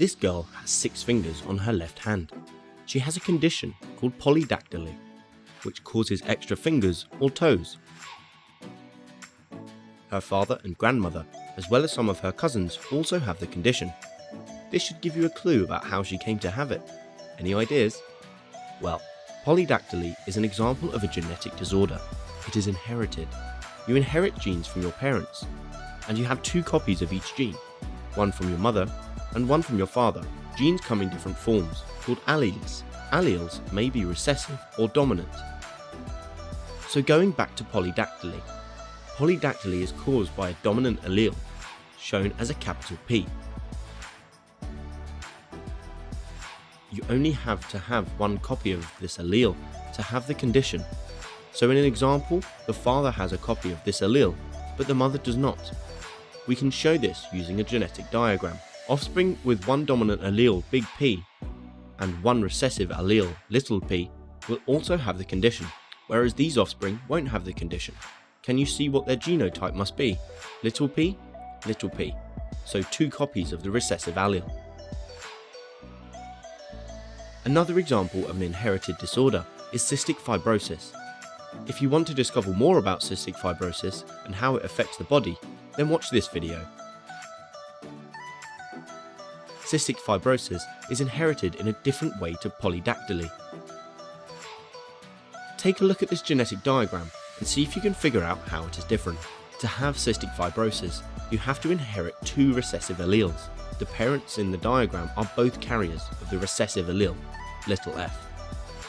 This girl has 6 fingers on her left hand. She has a condition called polydactyly, which causes extra fingers or toes. Her father and grandmother, as well as some of her cousins, also have the condition. This should give you a clue about how she came to have it. Any ideas? Well, polydactyly is an example of a genetic disorder. It is inherited. You inherit genes from your parents, and you have 2 copies of each gene, one from your mother and one from your father. Genes come in different forms, called alleles. Alleles may be recessive or dominant. So going back to polydactyly. Polydactyly is caused by a dominant allele, shown as a capital P. You only have to have 1 copy of this allele to have the condition. So in an example, the father has a copy of this allele, but the mother does not. We can show this using a genetic diagram. Offspring with 1 dominant allele, big P, and 1 recessive allele, little p, will also have the condition, whereas these offspring won't have the condition. Can you see what their genotype must be? Little p, little p. So 2 copies of the recessive allele. Another example of an inherited disorder is cystic fibrosis. If you want to discover more about cystic fibrosis and how it affects the body, then watch this video. Cystic fibrosis is inherited in a different way to polydactyly. Take a look at this genetic diagram and see if you can figure out how it is different. To have cystic fibrosis, you have to inherit 2 recessive alleles. The parents in the diagram are both carriers of the recessive allele, little f.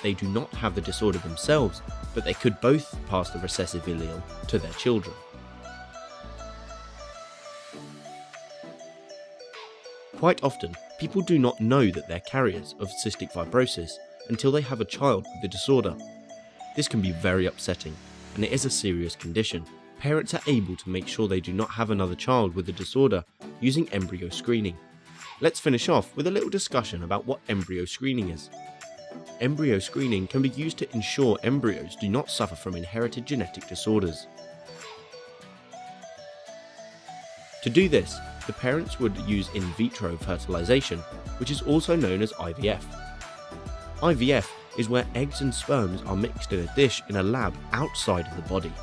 They do not have the disorder themselves, but they could both pass the recessive allele to their children. Quite often, people do not know that they're carriers of cystic fibrosis until they have a child with the disorder. This can be very upsetting, and it is a serious condition. Parents are able to make sure they do not have another child with the disorder using embryo screening. Let's finish off with a little discussion about what embryo screening is. Embryo screening can be used to ensure embryos do not suffer from inherited genetic disorders. To do this, the parents would use in vitro fertilization, which is also known as IVF. IVF is where eggs and sperms are mixed in a dish in a lab outside of the body.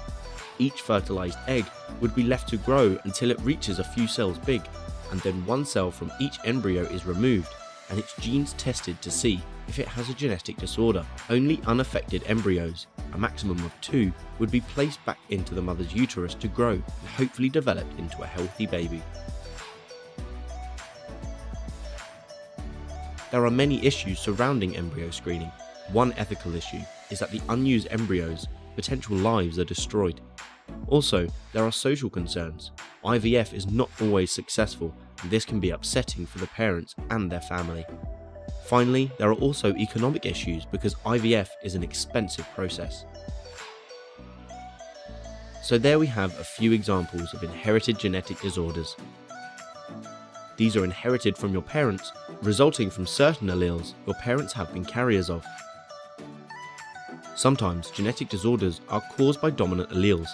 Each fertilized egg would be left to grow until it reaches a few cells big, and then 1 cell from each embryo is removed and its genes tested to see if it has a genetic disorder. Only unaffected embryos, a maximum of 2, would be placed back into the mother's uterus to grow and hopefully develop into a healthy baby. There are many issues surrounding embryo screening. One ethical issue is that the unused embryos' potential lives are destroyed. Also, there are social concerns. IVF is not always successful, and this can be upsetting for the parents and their family. Finally, there are also economic issues because IVF is an expensive process. So there we have a few examples of inherited genetic disorders. These are inherited from your parents, resulting from certain alleles your parents have been carriers of. Sometimes genetic disorders are caused by dominant alleles,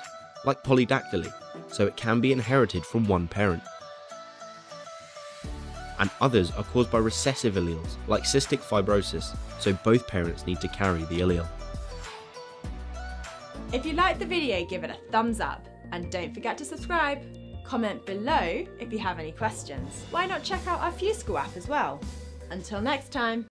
like polydactyly, so it can be inherited from one parent. And others are caused by recessive alleles, like cystic fibrosis, so both parents need to carry the allele. If you liked the video, give it a thumbs up, and don't forget to subscribe. Comment below if you have any questions. Why not check out our FuseSchool app as well? Until next time.